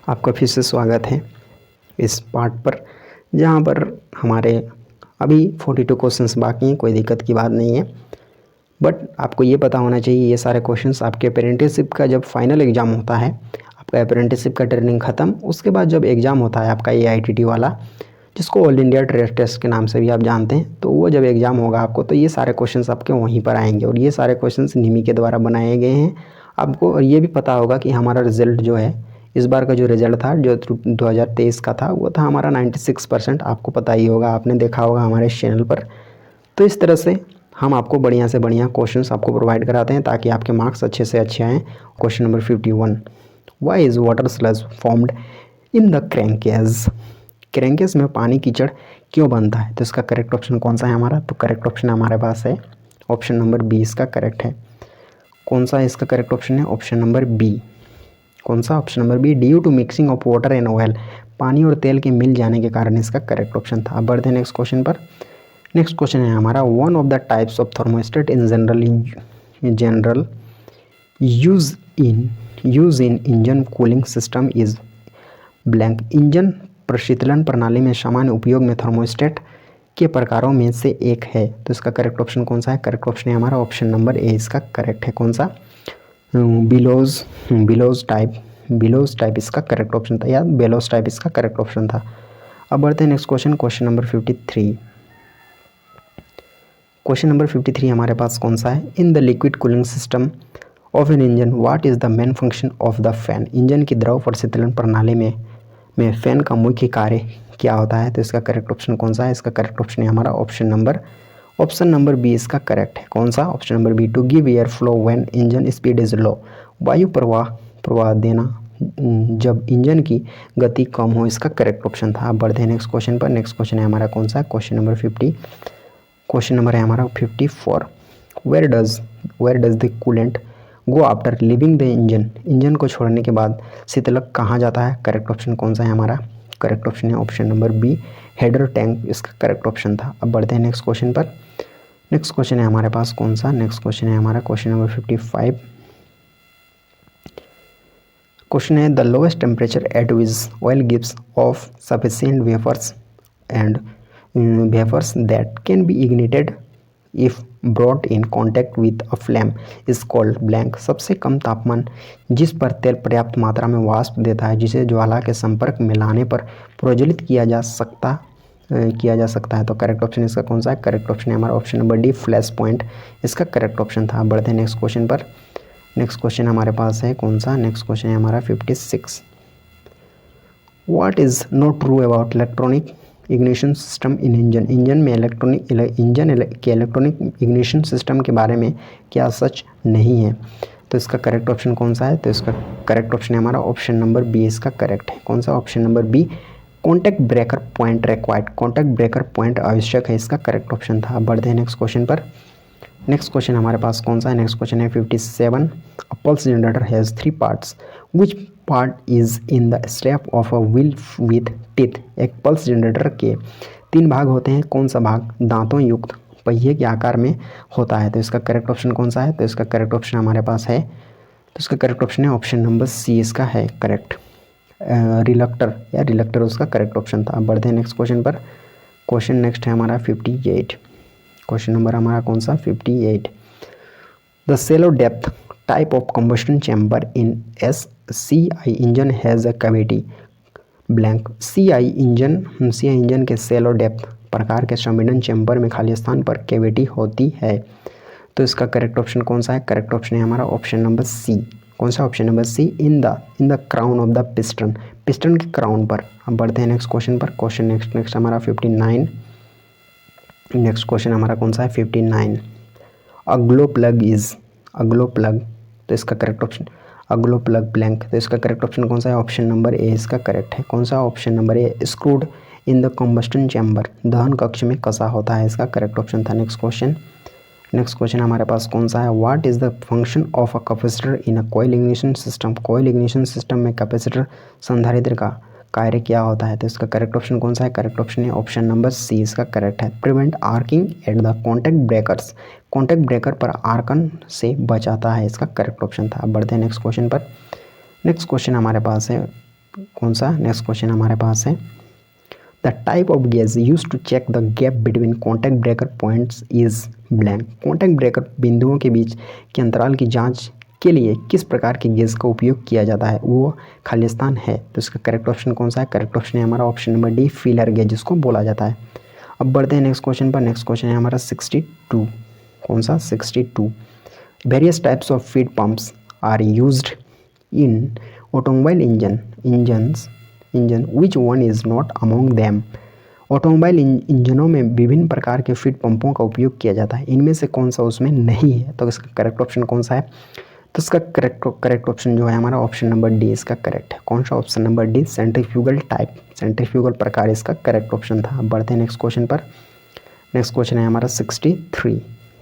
आपका फिर से स्वागत है इस पार्ट पर, जहाँ पर हमारे अभी 42 क्वेश्चंस बाकी हैं। कोई दिक्कत की बात नहीं है, बट आपको ये पता होना चाहिए ये सारे क्वेश्चंस आपके अप्रेंटिसशिप का जब फाइनल एग्ज़ाम होता है, आपका अप्रेंटिसशिप का ट्रेनिंग ख़त्म, उसके बाद जब एग्ज़ाम होता है आपका AITT वाला, जिसको ऑल इंडिया ट्रेड टेस्ट के नाम से भी आप जानते हैं, तो वो जब एग्ज़ाम होगा आपको, तो ये सारे क्वेश्चंस आपके वहीं पर आएंगे और ये सारे क्वेश्चंस निमी के द्वारा बनाए गए हैं आपको। और ये भी पता होगा कि हमारा रिजल्ट जो है, इस बार का जो रिज़ल्ट था जो 2023 का था, वो था हमारा 96%। आपको पता ही होगा, आपने देखा होगा हमारे चैनल पर। तो इस तरह से हम आपको बढ़िया से बढ़िया क्वेश्चंस आपको प्रोवाइड कराते हैं ताकि आपके मार्क्स अच्छे से अच्छे आएँ। Question number 51, why is water sludge formed in the crankcase? Crankcase में पानी कीचड़ क्यों बनता है? तो इसका करेक्ट ऑप्शन कौन सा है हमारा? तो करेक्ट ऑप्शन हमारे पास है ऑप्शन नंबर बी, इसका करेक्ट है। कौन सा इसका करेक्ट ऑप्शन है? Option number B. कौन सा? Option number B, due to mixing of water and oil, पानी और तेल के मिल जाने के कारण इसका करेक्ट ऑप्शन था। अब बढ़ते हैं नेक्स्ट क्वेश्चन पर। नेक्स्ट क्वेश्चन है हमारा, one of the types of thermostat in general use in engine cooling system is blank. Engine प्रशीतलन प्रणाली में सामान्य उपयोग में थर्मोस्टेट के प्रकारों में से एक है। तो इसका करेक्ट ऑप्शन कौन सा है? करेक्ट ऑप्शन है हमारा ऑप्शन नंबर ए, इसका करेक्ट है। कौन सा? बिलोज टाइप इसका करेक्ट ऑप्शन था, या बेलोज टाइप इसका करेक्ट ऑप्शन था। अब बढ़ते हैं next question, question number 53। Question number 53 हमारे पास कौन सा है? In the liquid cooling system of an engine what is the main function of the fan? Engine की द्रव प्रशीतलन प्रणाली में फैन का मुख्य कार्य क्या होता है? तो इसका करेक्ट ऑप्शन कौन सा है? इसका करेक्ट ऑप्शन है हमारा ऑप्शन नंबर बी, इसका करेक्ट है। कौन सा? Option number B, to give air flow when engine speed is low, वायु प्रवाह देना जब इंजन की गति कम हो, इसका करेक्ट ऑप्शन था। अब बढ़ते हैं नेक्स्ट क्वेश्चन पर। नेक्स्ट क्वेश्चन है हमारा कौन सा? Question number 50। क्वेश्चन नंबर है हमारा 54, where does the coolant go after leaving the engine? Engine को छोड़ने के बाद शीतलक कहाँ जाता है? करेक्ट ऑप्शन कौन सा है हमारा? करेक्ट ऑप्शन है option number B, header tank, इसका करेक्ट ऑप्शन था। अब बढ़ते हैं नेक्स्ट क्वेश्चन पर। नेक्स्ट क्वेश्चन है हमारे पास कौन सा? नेक्स्ट क्वेश्चन है हमारा क्वेश्चन नंबर 55। क्वेश्चन है, the lowest temperature at which oil gives off sufficient vapours that can be ignited if brought in contact with a flame is called blank. सबसे कम तापमान जिस पर तेल पर्याप्त मात्रा में वाष्प देता है, जिसे ज्वाला के संपर्क में लाने पर प्रज्वलित किया जा सकता है। तो करेक्ट ऑप्शन इसका कौन सा है? करेक्ट ऑप्शन है हमारा option number D, flash point, इसका करेक्ट ऑप्शन था। बढ़ते हैं नेक्स्ट क्वेश्चन पर। नेक्स्ट क्वेश्चन हमारे पास है कौन सा? नेक्स्ट क्वेश्चन है हमारा 56। What is not true about electronic ignition system in engine? Engine के इलेक्ट्रॉनिक इग्निशन सिस्टम के बारे में क्या सच नहीं है? तो इसका करेक्ट ऑप्शन कौन सा है? तो इसका करेक्ट ऑप्शन है हमारा ऑप्शन नंबर बी, इसका करेक्ट है। कौन सा? Option number B, contact breaker point required, contact breaker point आवश्यक है, इसका करेक्ट ऑप्शन था। बढ़ते हैं नेक्स्ट क्वेश्चन पर। नेक्स्ट क्वेश्चन हमारे पास कौन सा है? नेक्स्ट क्वेश्चन है 57, a pulse generator has 3 parts, which part is in the step of a wheel with teeth? एक पल्स जनरेटर के 3 भाग होते हैं, कौन सा भाग दांतों युक्त पहिए के आकार में होता है? तो इसका करेक्ट ऑप्शन कौन सा है? तो इसका करेक्ट ऑप्शन हमारे पास है, तो इसका करेक्ट ऑप्शन है ऑप्शन नंबर सी, इसका है करेक्ट, रिलक्टर उसका करेक्ट ऑप्शन था। बढ़ते हैं नेक्स्ट क्वेश्चन पर। क्वेश्चन नेक्स्ट है हमारा 58। क्वेश्चन नंबर हमारा कौन सा? 58, the shallow depth type of combustion chamber in CI engine has a cavity blank. CI engine के सेलो डेप्थ प्रकार के संपीड़न चैम्बर में खाली स्थान पर कैविटी होती है। तो इसका करेक्ट ऑप्शन कौन सा है? करेक्ट ऑप्शन है हमारा ऑप्शन नंबर सी। कौन सा? Option number C, in the crown of the piston के क्राउन पर। अब बढ़ते हैं नेक्स्ट क्वेश्चन पर। क्वेश्चन नेक्स्ट हमारा 59। नेक्स्ट क्वेश्चन हमारा कौन सा है? 59, अग्लो प्लग, तो इसका करेक्ट ऑप्शन अग्लो प्लग ब्लैंक, तो इसका करेक्ट ऑप्शन कौन सा है? ऑप्शन नंबर ए, इसका करेक्ट है। कौन सा? Option number A, screwed in the combustion chamber, दहन कक्ष में कसा होता है, इसका करेक्ट ऑप्शन था। नेक्स्ट क्वेश्चन हमारे पास कौन सा है? What is the function of a capacitor in a coil ignition system? Coil ignition system में कैपेसिटर संधारित्र का कार्य क्या होता है? तो इसका करेक्ट ऑप्शन कौन सा है? करेक्ट ऑप्शन है ऑप्शन नंबर सी, इसका करेक्ट है, prevent arcing at the contact breakers, contact breaker पर आर्कन से बचाता है, इसका करेक्ट ऑप्शन था। अब बढ़ते हैं नेक्स्ट क्वेश्चन पर। नेक्स्ट क्वेश्चन हमारे पास है कौन सा नेक्स्ट क्वेश्चन हमारे पास है, the type of gauge use to check the gap between contact breaker points is blank. Contact breaker बिंदुओं के बीच के अंतराल की जांच के लिए किस प्रकार के गेज का उपयोग किया जाता है, वो खाली स्थान है। तो इसका करेक्ट ऑप्शन कौन सा है, करेक्ट ऑप्शन है हमारा option number D, feeler gauge जिसको बोला जाता है। अब बढ़ते हैं नेक्स्ट क्वेश्चन पर। नेक्स्ट क्वेश्चन है हमारा 62, कौन सा 62, various types of feed pumps are used in automobile engine which one is not among them. Automobile इंजनों में विभिन्न प्रकार के फीड पंपों का उपयोग किया जाता है, इनमें से कौन सा उसमें नहीं है। तो इसका करेक्ट ऑप्शन कौन सा है, तो इसका करेक्ट ऑप्शन जो है हमारा ऑप्शन नंबर डी इसका करेक्ट है। कौन सा option number D, centrifugal type, centrifugal प्रकार इसका करेक्ट ऑप्शन था। अब बढ़ते हैं नेक्स्ट क्वेश्चन पर। नेक्स्ट क्वेश्चन है हमारा 63,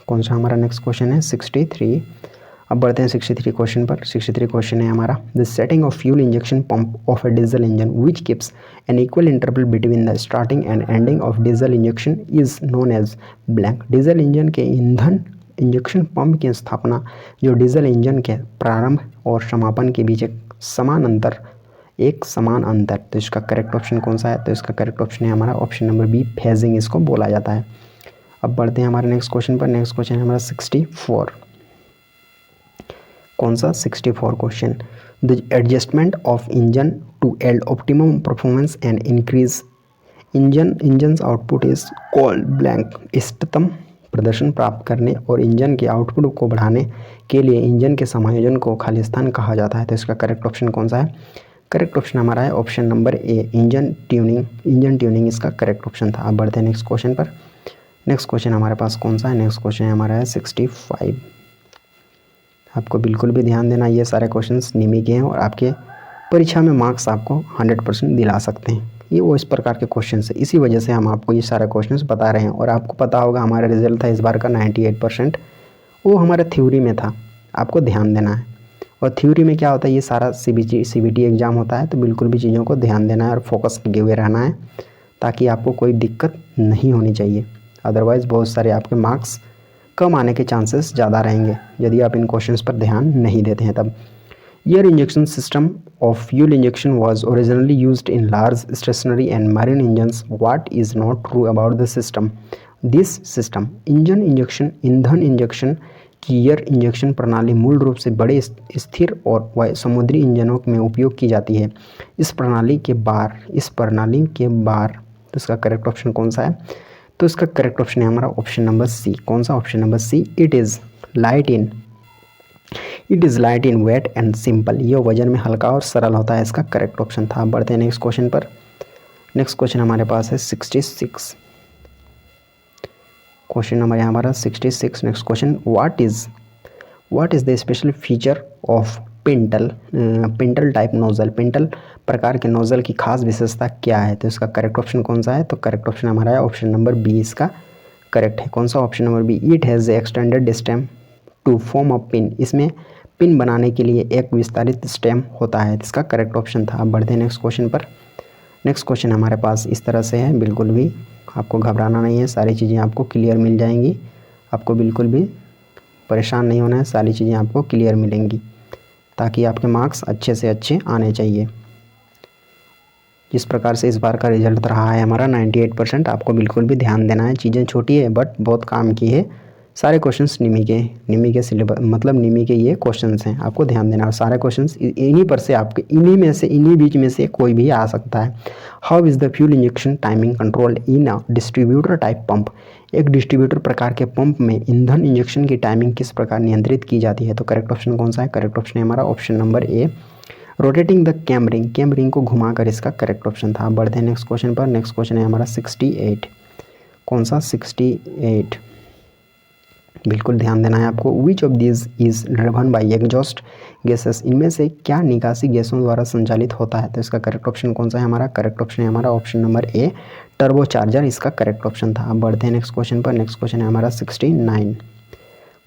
कौन सा हमारा नेक्स्ट क्वेश्चन है 63। अब बढ़ते हैं 63 क्वेश्चन पर। 63 क्वेश्चन है हमारा, the setting of fuel injection pump of a diesel engine which keeps an equal interval between the starting and ending of diesel injection is known as blank. Diesel engine के ईंधन injection pump की स्थापना जो diesel engine के प्रारंभ और समापन के बीच एक समान अंतर। तो इसका करेक्ट ऑप्शन कौन सा है, तो इसका करेक्ट ऑप्शन है हमारा ऑप्शन नंबर बी, फेजिंग इसको बोला जाता है। अब बढ़ते हैं हमारे नेक्स्ट क्वेश्चन पर। नेक्स्ट क्वेश्चन है हमारा 64, कौन सा 64 question, the adjustment of engine to yield optimum performance and increase engines output is called blank. इष्टतम प्रदर्शन प्राप्त करने और इंजन के आउटपुट को बढ़ाने के लिए इंजन के समायोजन को खाली स्थान कहा जाता है। तो इसका करेक्ट ऑप्शन कौन सा है, करेक्ट ऑप्शन हमारा है ऑप्शन नंबर ए, इंजन ट्यूनिंग इसका करेक्ट ऑप्शन था। अब बढ़ते हैं नेक्स्ट क्वेश्चन पर। नेक्स्ट क्वेश्चन हमारे पास कौन सा है, नेक्स्ट क्वेश्चन हमारा है 65। आपको बिल्कुल भी ध्यान देना, ये सारे क्वेश्चंस निमी के हैं और आपके परीक्षा में मार्क्स आपको 100% दिला सकते हैं। ये वो इस प्रकार के क्वेश्चन है, इसी वजह से हम आपको ये सारे क्वेश्चंस बता रहे हैं। और आपको पता होगा हमारा रिजल्ट था इस बार का 98%, वो हमारा थ्योरी में था, आपको ध्यान देना है। और थ्योरी में क्या होता है, ये सारा CBT एग्ज़ाम होता है, तो बिल्कुल भी चीज़ों को ध्यान देना है और फोकस किए हुए रहना है, ताकि आपको कोई दिक्कत नहीं होनी चाहिए। अदरवाइज़ बहुत सारे आपके मार्क्स कम आने के चांसेस ज़्यादा रहेंगे यदि आप इन क्वेश्चंस पर ध्यान नहीं देते हैं तब। Air injection system of fuel injection was originally used in large stationary and marine engines. What is not true about the system. This system ईंधन इंजेक्शन की एयर इंजेक्शन प्रणाली मूल रूप से बड़े स्थिर और समुद्री इंजनों में उपयोग की जाती है। इस प्रणाली के बार तो इसका करेक्ट ऑप्शन कौन सा है, तो इसका करेक्ट ऑप्शन है हमारा ऑप्शन नंबर सी। कौन सा option number C, it is light in weight and simple. ये वजन में हल्का और सरल होता है, इसका करेक्ट ऑप्शन था। बढ़ते हैं नेक्स्ट क्वेश्चन पर। नेक्स्ट क्वेश्चन हमारे पास है 66, क्वेश्चन नंबर है हमारा 66। Next question, what is the special feature of pintail type nozzle. Pintail प्रकार के नोजल की खास विशेषता क्या है, तो इसका करेक्ट ऑप्शन कौन सा है, तो करेक्ट ऑप्शन हमारा है ऑप्शन नंबर बी, इसका करेक्ट है। कौन सा option number B, it has extended stem to form a pin. इसमें पिन बनाने के लिए एक विस्तारित स्टेम होता है, इसका करेक्ट ऑप्शन था। अब बढ़ते हैं नेक्स्ट क्वेश्चन पर। नेक्स्ट क्वेश्चन हमारे पास इस तरह से है, बिल्कुल भी आपको घबराना नहीं है, सारी चीज़ें आपको क्लियर मिल जाएंगी, आपको बिल्कुल भी परेशान नहीं होना है, सारी चीज़ें आपको क्लियर मिलेंगी ताकि आपके मार्क्स अच्छे से अच्छे आने चाहिए। जिस प्रकार से इस बार का रिजल्ट रहा है हमारा 98%, आपको बिल्कुल भी ध्यान देना है। चीज़ें छोटी है बट बहुत काम की है। सारे क्वेश्चंस निमी के सिलेबस मतलब निमी के ये क्वेश्चंस हैं, आपको ध्यान देना है। सारे क्वेश्चंस इन्हीं पर से आपके इन्हीं बीच में से कोई भी आ सकता है। How is the fuel injection timing control in a distributor type pump. एक डिस्ट्रीब्यूटर प्रकार के पंप में ईंधन इंजेक्शन की टाइमिंग किस प्रकार नियंत्रित की जाती है, तो करेक्ट ऑप्शन कौन सा है, करेक्ट ऑप्शन है हमारा option number A, rotating the cam ring को घुमाकर, इसका करेक्ट ऑप्शन था। बढ़ते हैं नेक्स्ट क्वेश्चन पर। नेक्स्ट क्वेश्चन है हमारा 68, कौन सा 68, बिल्कुल ध्यान देना है आपको। Which of these is driven by exhaust gases. इनमें से क्या निकासी गैसों द्वारा संचालित होता है, तो इसका करेक्ट ऑप्शन कौन सा है हमारा, करेक्ट ऑप्शन है हमारा ऑप्शन नंबर ए, टर्बोचार्जर, इसका करेक्ट ऑप्शन था। अब बढ़ते हैं नेक्स्ट क्वेश्चन पर। नेक्स्ट क्वेश्चन है हमारा 69,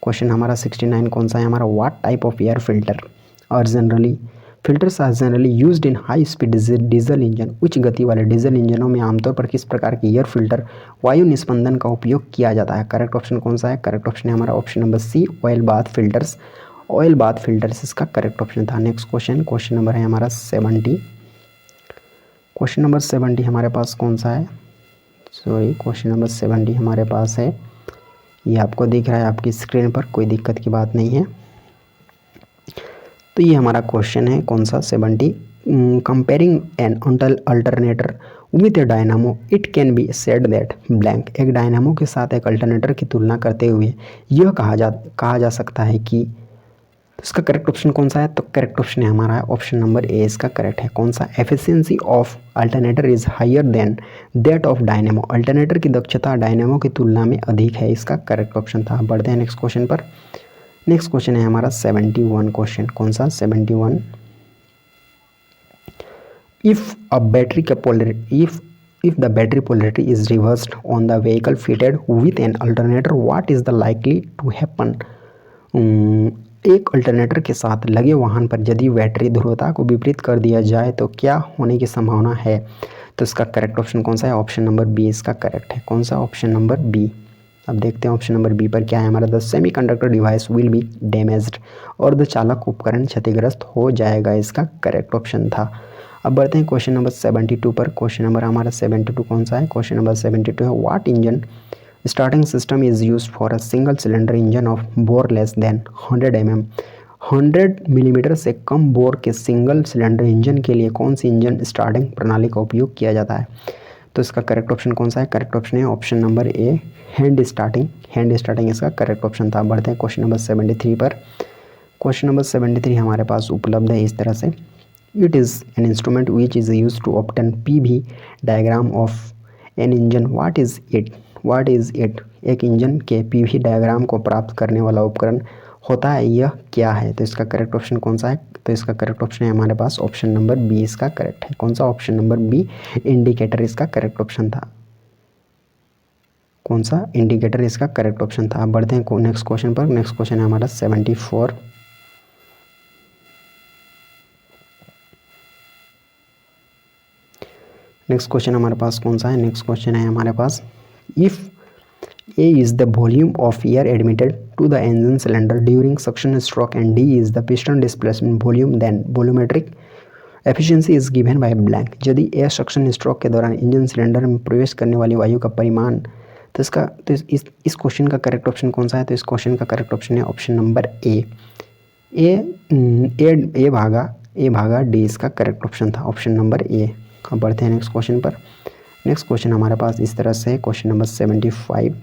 क्वेश्चन हमारा 69 कौन सा है हमारा, what type of air filter or filters are generally used in high speed diesel engine. उच्च गति वाले डीजल इंजनों में आमतौर पर किस प्रकार के एयर फिल्टर वायु निस्पंदन का उपयोग किया जाता है, करेक्ट ऑप्शन कौन सा है, करेक्ट ऑप्शन है हमारा option number C, oil bath filters, इसका करेक्ट ऑप्शन था। नेक्स्ट क्वेश्चन नंबर है हमारा 70, क्वेश्चन नंबर 70 हमारे पास कौन सा है, सॉरी क्वेश्चन नंबर 70 हमारे पास है, ये आपको दिख रहा है आपकी स्क्रीन पर, कोई दिक्कत की बात नहीं है। तो ये हमारा क्वेश्चन है कौन सा 70, comparing an alternator with a dynamo it can be said that blank. एक डायनामो के साथ एक अल्टरनेटर की तुलना करते हुए यह कहा जा सकता है कि, तो इसका करेक्ट ऑप्शन कौन सा है, तो करेक्ट ऑप्शन है हमारा ऑप्शन नंबर ए, इसका करेक्ट है। कौन सा, efficiency of alternator is higher than that of dynamo. Alternator की दक्षता डायनेमो की तुलना में अधिक है, इसका करेक्ट ऑप्शन था। बढ़ते हैं नेक्स्ट क्वेश्चन पर। नेक्स्ट क्वेश्चन है हमारा 71 क्वेश्चन, कौन सा 71, इफ अ बैटरी का polarity if the battery polarity is reversed on the vehicle fitted with an alternator what is the likely to happen। एक अल्टरनेटर के साथ लगे वाहन पर यदि बैटरी ध्रुवता को विपरीत कर दिया जाए तो क्या होने की संभावना है। तो इसका करेक्ट ऑप्शन कौन सा है, ऑप्शन नंबर बी इसका करेक्ट है। कौन सा, ऑप्शन नंबर बी। अब देखते हैं ऑप्शन नंबर बी पर क्या है हमारा, the semi conductor device will be damaged, और द चालक उपकरण क्षतिग्रस्त हो जाएगा, इसका करेक्ट ऑप्शन था। अब बढ़ते हैं क्वेश्चन नंबर 72 पर। क्वेश्चन नंबर हमारा 72 कौन सा है, क्वेश्चन नंबर 72 है, what engine starting system is used for a single cylinder engine of bore less than 100 mm। 100 millimetre से कम बोर के सिंगल सिलेंडर इंजन के लिए कौन सी इंजन स्टार्टिंग प्रणाली का उपयोग किया जाता है। तो इसका करेक्ट ऑप्शन कौन सा है, करेक्ट ऑप्शन है ऑप्शन नंबर ए, हैंड स्टार्टिंग। हैंड स्टार्टिंग इसका करेक्ट ऑप्शन था। बढ़ते हैं क्वेश्चन नंबर 73 पर। क्वेश्चन नंबर 73 हमारे पास उपलब्ध है इस तरह से, it is an instrument which is use to obtain PV diagram of an engine, what is it. एक इंजन के PV डायग्राम को प्राप्त करने वाला उपकरण होता है, यह क्या है। तो इसका करेक्ट ऑप्शन कौन सा है, तो इसका करेक्ट ऑप्शन है हमारे पास ऑप्शन नंबर बी, इसका करेक्ट है। कौन सा, ऑप्शन नंबर बी, इंडिकेटर इसका करेक्ट ऑप्शन था। कौन सा, इंडिकेटर इसका करेक्ट ऑप्शन था। अब बढ़ते हैं नेक्स्ट क्वेश्चन पर। नेक्स्ट क्वेश्चन है हमारा 74। नेक्स्ट क्वेश्चन हमारे पास कौन सा है, नेक्स्ट क्वेश्चन है हमारे पास, if A is the volume of air admitted to the engine cylinder during suction stroke and D is the piston displacement volume, then volumetric efficiency is given by blank। यदि air suction stroke के दौरान engine cylinder में प्रवेश करने वाली वायु का परिमाण, तो इसका तो इस क्वेश्चन का करेक्ट ऑप्शन कौन सा है, तो इस क्वेश्चन का करेक्ट ऑप्शन है ऑप्शन नंबर ए भागा डी, इसका करेक्ट ऑप्शन था ऑप्शन नंबर ए। अब बढ़ते हैं नेक्स्ट क्वेश्चन पर। नेक्स्ट क्वेश्चन हमारे पास इस तरह से क्वेश्चन नंबर 75।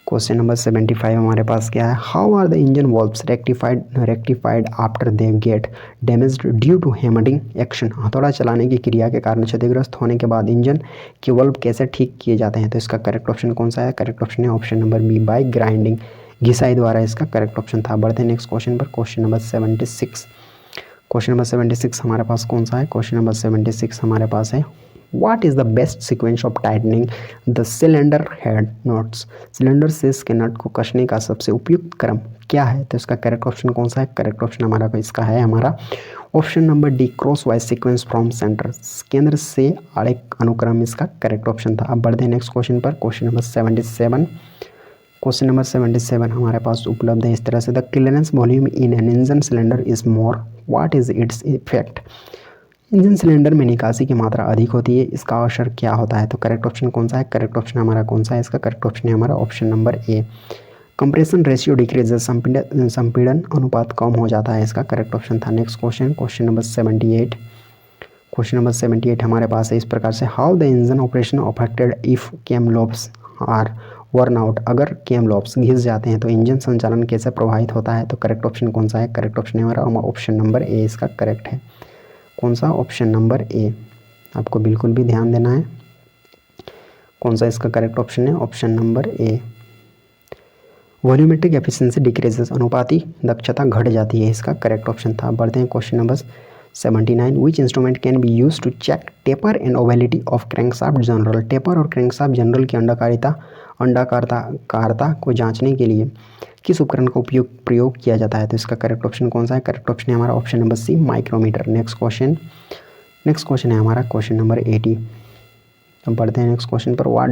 क्वेश्चन नंबर 75 हमारे पास क्या है, how are the engine valves rectified after they get damaged due to hammering action. हथौड़ा चलाने की क्रिया के कारण क्षतिग्रस्त होने के बाद इंजन के वॉल्व कैसे ठीक किए जाते हैं। तो इसका करेक्ट ऑप्शन कौन सा है, करेक्ट ऑप्शन है option number B, by grinding, घिसाई द्वारा, इसका करेक्ट ऑप्शन था। बढ़ते हैं नेक्स्ट क्वेश्चन पर। Question number 76। क्वेश्चन नंबर 76 हमारे पास कौन सा है, क्वेश्चन नंबर 76 हमारे पास है, What is the best sequence of tightening the cylinder head knots। Cylinder शीर्ष के नट को कसने का सबसे उपयुक्त क्रम क्या है। तो इसका करेक्ट ऑप्शन कौन सा है, करेक्ट ऑप्शन हमारा इसका है हमारा option number D, cross wise sequence from centre, केंद्र से आड़े अनुक्रम, इसका करेक्ट ऑप्शन था। अब बढ़ते हैं नेक्स्ट क्वेश्चन पर। Question number 77। क्वेश्चन नंबर 77 हमारे पास उपलब्ध है इस तरह से, the clearance volume in an engine cylinder is more, what is its effect. Engine cylinder में निकासी की मात्रा अधिक होती है, इसका असर क्या होता है। तो करेक्ट ऑप्शन कौन सा है, करेक्ट ऑप्शन हमारा कौन सा है, इसका करेक्ट ऑप्शन है हमारा option number A, compression ratio decreases, संपीड़न अनुपात कम हो जाता है, इसका करेक्ट ऑप्शन था। Next question, question number 78। Question number 78 हमारे पास है इस प्रकार से, how the engine operation affected if cam lobes are worn out. अगर कैम लॉब्स घिस जाते हैं तो इंजन संचालन कैसे प्रभावित होता है। तो करेक्ट ऑप्शन कौन सा है, करेक्ट ऑप्शन है हमारा ऑप्शन नंबर ए, इसका करेक्ट है। कौन सा, ऑप्शन नंबर ए, आपको बिल्कुल भी ध्यान देना है। कौन सा इसका करेक्ट ऑप्शन है, option number A. Volumetric efficiency decreases, अनुपाती दक्षता घट जाती है, इसका करेक्ट ऑप्शन था। बढ़ते हैं question number 79, which instrument can be use to check taper and ovality of crankshaft journal. Taper और क्रैंकशाफ्ट जनरल की अंडाकारता को जांचने के लिए किस उपकरण का प्रयोग किया जाता है। तो इसका करेक्ट ऑप्शन कौन सा है, करेक्ट ऑप्शन है हमारा option number C, micrometer. Next question है हमारा क्वेश्चन नंबर 80। अब बढ़ते हैं नेक्स्ट क्वेश्चन पर, what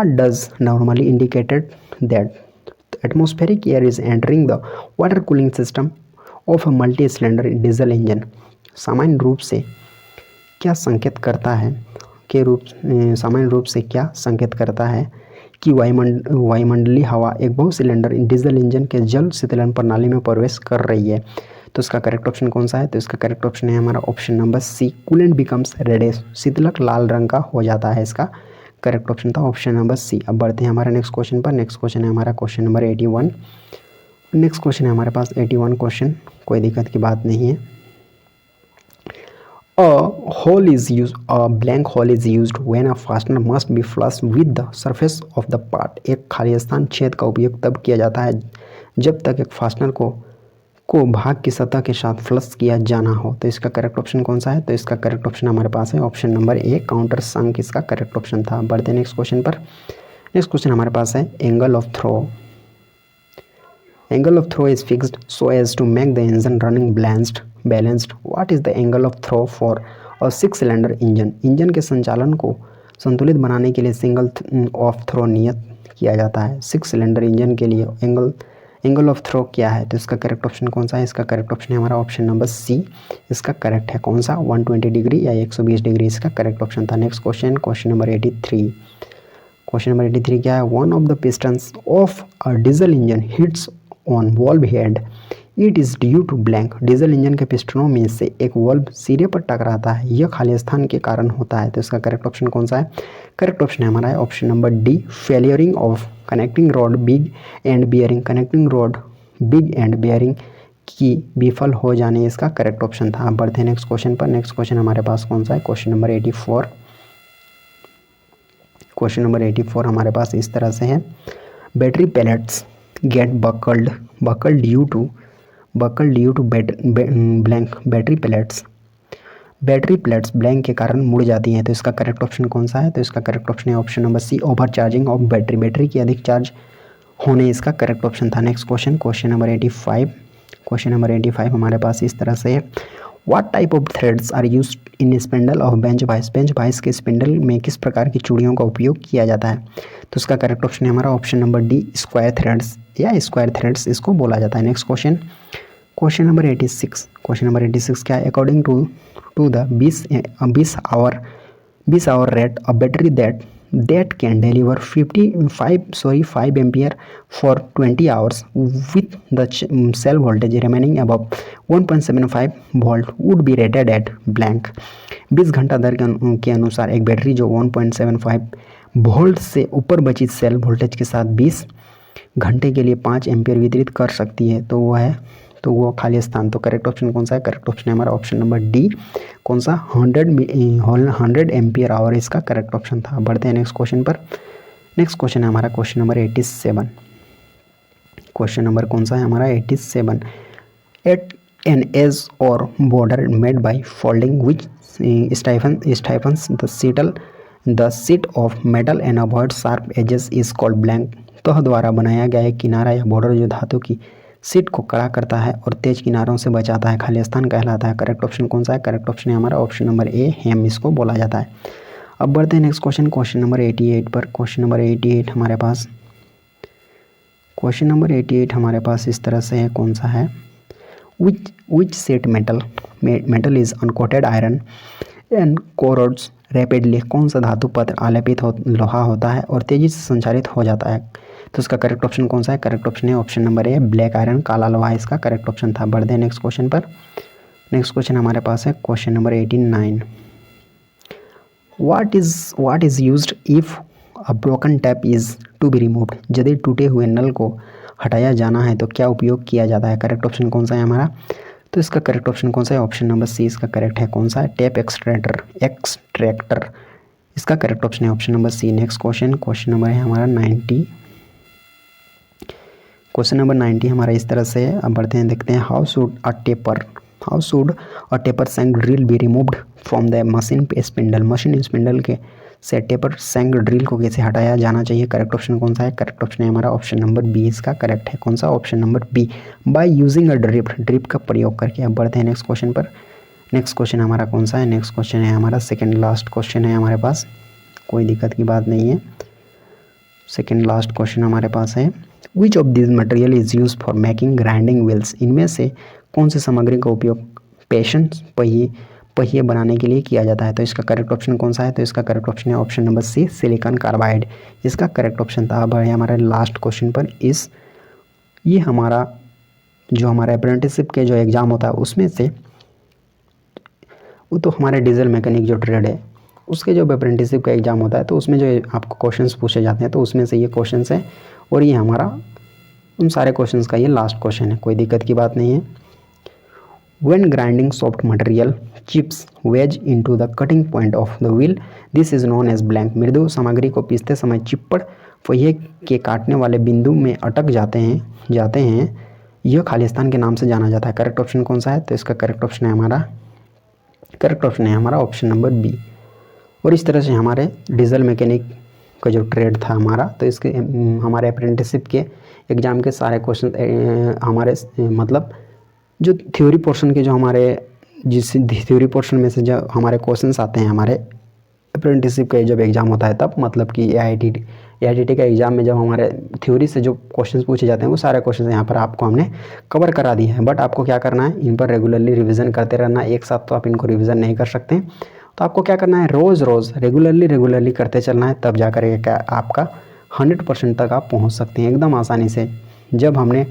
does normally indicated that atmospheric air is entering the water cooling system of a multi cylinder diesel engine. सामान्य रूप से क्या संकेत करता है सामान्य रूप से क्या संकेत करता है कि वायुमंडलीय हवा एक बहु सिलेंडर डीजल इंजन के जल शीतलन प्रणाली में प्रवेश कर रही है। तो इसका करेक्ट ऑप्शन कौन सा है? तो इसका करेक्ट ऑप्शन है हमारा option number C, coolant becomes reddish, शीतलक लाल रंग का हो जाता है। इसका करेक्ट ऑप्शन था ऑप्शन नंबर सी। अब बढ़ते हैं हमारे नेक्स्ट क्वेश्चन पर। नेक्स्ट क्वेश्चन है हमारा क्वेश्चन नंबर 81। नेक्स्ट क्वेश्चन है हमारे पास 81 क्वेश्चन, कोई दिक्कत की बात नहीं है। A blank hole is used when a fastener must be flush with the surface of the part। एक खाली स्थान छेद का उपयोग तब किया जाता है जब तक एक फास्टनर को भाग की सतह के साथ फ्लश किया जाना हो। तो इसका करेक्ट ऑप्शन कौन सा है? तो इसका करेक्ट ऑप्शन हमारे पास है option number A, countersunk इसका करेक्ट ऑप्शन था। बढ़ते नेक्स्ट क्वेश्चन पर। नेक्स्ट क्वेश्चन हमारे पास है angle of throw. Angle of throw is fixed so as to make the engine running balanced. What is the angle of throw for a 6-cylinder engine? Engine के संचालन को संतुलित बनाने के लिए सिंगल ऑफ थ्रो नियत किया जाता है। 6 सिलेंडर इंजन के लिए एंगल ऑफ थ्रो क्या है? तो इसका करेक्ट ऑप्शन कौन सा है? इसका करेक्ट ऑप्शन है हमारा ऑप्शन नंबर सी। इसका करेक्ट है कौन सा? 120 डिग्री या 120 डिग्री इसका करेक्ट ऑप्शन था। Next question, question number 83। Question number 83 क्या है? One of the pistons of a diesel engine hits on valve head, it is due to blank. Diesel engine के पिस्टनों में से एक वॉल्व सिरे पर टकराता है, यह खाली स्थान के कारण होता है। तो इसका करेक्ट ऑप्शन कौन सा है? करेक्ट ऑप्शन है हमारा option number D, failuring of connecting rod big end bearing. Connecting rod big end bearing की विफल हो जाने इसका करेक्ट ऑप्शन था। अब बढ़ते हैं नेक्स्ट क्वेश्चन पर। नेक्स्ट क्वेश्चन हमारे पास कौन सा है? Question number 84। क्वेश्चन नंबर 84 हमारे पास इस तरह से है, battery plates get buckled due to blank। Battery plates blank के कारण मुड़ जाती हैं। तो इसका करेक्ट ऑप्शन कौन सा है? तो इसका करेक्ट ऑप्शन है option number C, overcharging of battery की अधिक चार्ज होने इसका करेक्ट ऑप्शन था। Next question, question number 85। Question number 85 हमारे पास इस तरह से है, what type of threads are used in spindle of bench vice. Bench vice के स्पिंडल में किस प्रकार की चूड़ियों का उपयोग किया जाता है? तो इसका करेक्ट ऑप्शन है हमारा option number D, square threads या स्क्वायर थ्रेड्स इसको बोला जाता है। Next question, question number 86। Question number 86 क्या है? According to the 20 hour rate a battery that can deliver 5 ampere for 20 hours with the cell voltage remaining above 1.75 volt would be rated at blank। 20 घंटा दर के अनुसार एक battery जो 1.75 volt से ऊपर बची सेल वोल्टेज के साथ 20 घंटे के लिए 5 एम्पियर वितरित कर सकती है, तो वो खाली स्थान। तो करेक्ट ऑप्शन कौन सा है? करेक्ट ऑप्शन है हमारा ऑप्शन नंबर डी, कौन सा? 100 एम्पियर आवर इसका करेक्ट ऑप्शन था। बढ़ते हैं नेक्स्ट क्वेश्चन पर। नेक्स्ट क्वेश्चन है हमारा क्वेश्चन नंबर 87। क्वेश्चन नंबर कौन सा है हमारा? 87। At an edge or border made by folding which stiffens the sheet of metal and avoid sharp edges is called blank. तह द्वारा बनाया गया एक किनारा या बॉर्डर जो धातु की सीट को कड़ा करता है और तेज किनारों से बचाता है, खाली स्थान कहलाता है। करेक्ट ऑप्शन कौन सा है? करेक्ट ऑप्शन है हमारा ऑप्शन नंबर ए, हेम इसको बोला जाता है। अब बढ़ते हैं नेक्स्ट क्वेश्चन, क्वेश्चन नंबर 88 पर। क्वेश्चन नंबर 88 हमारे पास, क्वेश्चन नंबर 88 हमारे पास इस तरह से है, कौन सा है? Which sheet metal is uncoated iron and corrodes rapidly. कौन सा धातु पत्र आलेपित लोहा होता है और तेजी से संचारित हो जाता है? तो इसका करेक्ट ऑप्शन कौन सा है? करेक्ट ऑप्शन है option number A, black iron, काला लोहा इसका करेक्ट ऑप्शन था। बढ़ते हैं नेक्स्ट क्वेश्चन पर। नेक्स्ट क्वेश्चन हमारे पास है question number 89। What is used if a broken tap is to be removed. यदि टूटे हुए नल को हटाया जाना है तो क्या उपयोग किया जाता है? करेक्ट ऑप्शन कौन सा है हमारा? तो इसका करेक्ट ऑप्शन कौन सा है? ऑप्शन नंबर सी इसका करेक्ट है, कौन सा है? टैप एक्सट्रैक्टर इसका करेक्ट ऑप्शन है option number C. Next question, question number है हमारा 90। क्वेश्चन नंबर 90 हमारा इस तरह से है। अब बढ़ते हैं, देखते हैं, how should a taper shank drill be removed from the machine spindle. Machine spindle के से टेपर सैंक ड्रिल को कैसे हटाया जाना चाहिए? करेक्ट ऑप्शन कौन सा है? करेक्ट ऑप्शन है हमारा ऑप्शन नंबर बी इसका करेक्ट है, कौन सा? Option number B, by using a drip का प्रयोग करके। अब बढ़ते हैं नेक्स्ट क्वेश्चन पर। नेक्स्ट क्वेश्चन हमारा कौन सा है? नेक्स्ट क्वेश्चन है हमारा सेकेंड लास्ट क्वेश्चन है हमारे पास, कोई दिक्कत की बात नहीं है। सेकेंड लास्ट क्वेश्चन हमारे पास है, which of this material is use for making grinding wheels. इनमें से कौन सी सामग्री का उपयोग पेशेंस पहिए बनाने के लिए किया जाता है। तो इसका करेक्ट ऑप्शन कौन सा है? तो इसका करेक्ट ऑप्शन है option number C, silicon carbide. इसका करेक्ट ऑप्शन था। अब है हमारे लास्ट क्वेश्चन पर। ये हमारा जो हमारा अप्रेंटिसशिप के जो एग्ज़ाम होता है उसमें से वो तो हमारे डीजल मैकेनिक जो ट्रेड है उसके जो अप्रेंटिसशिप का एग्ज़ाम होता है तो उसमें जो आपको क्वेश्चंस पूछे जाते हैं तो उसमें से ये क्वेश्चंस है और ये हमारा उन सारे क्वेश्चंस का ये लास्ट क्वेश्चन है, कोई दिक्कत की बात नहीं है। When grinding soft material chips wedge into the cutting point of the wheel, this is known as blank। मृदु सामग्री को पीसते समय चिप्पड़ पहिए के काटने वाले बिंदु में अटक जाते हैं यह खालिस्तान के नाम से जाना जाता है। करेक्ट ऑप्शन कौन सा है? तो इसका करेक्ट ऑप्शन है हमारा ऑप्शन नंबर बी। और इस तरह से हमारे डीजल मैकेनिक का जो ट्रेड था हमारा, तो इसके हमारे अप्रेंटिसशिप के एग्ज़ाम के सारे क्वेश्चन हमारे मतलब जो थ्योरी पोर्शन के जो हमारे जिस थ्योरी पोर्शन में से जो हमारे क्वेश्चंस आते हैं हमारे अप्रेंटिसशिप का जब एग्ज़ाम होता है तब, मतलब कि AITT का एग्ज़ाम में जब हमारे थ्योरी से जो क्वेश्चंस पूछे जाते हैं वो सारे क्वेश्चंस यहाँ पर आपको हमने कवर करा दिए हैं। बट आपको क्या करना है, इन पर रेगुलरली रिवीजन करते रहना है। एक साथ तो आप इनको रिवीजन नहीं कर सकते, तो आपको क्या करना है, रोज़ रेगुलरली करते चलना है, तब जा कर क्या आपका 100% तक आप पहुँच सकते हैं एकदम आसानी से। जब हमने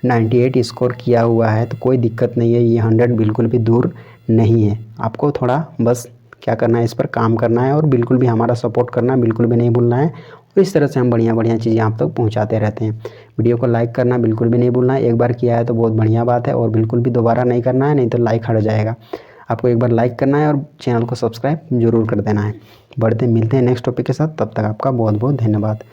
98 स्कोर किया हुआ है तो कोई दिक्कत नहीं है, ये 100 बिल्कुल भी दूर नहीं है। आपको थोड़ा बस क्या करना है, इस पर काम करना है और बिल्कुल भी हमारा सपोर्ट करना बिल्कुल भी नहीं भूलना है। और इस तरह से हम बढ़िया चीज़ें आप तक पहुंचाते रहते हैं। वीडियो को लाइक करना बिल्कुल भी नहीं भूलना है। एक बार किया है तो बहुत बढ़िया बात है और बिल्कुल भी दोबारा नहीं करना है, नहीं तो लाइक हट जाएगा। आपको एक बार लाइक करना है और चैनल को सब्सक्राइब जरूर कर देना है। मिलते हैं नेक्स्ट टॉपिक के साथ, तब तक आपका बहुत बहुत धन्यवाद।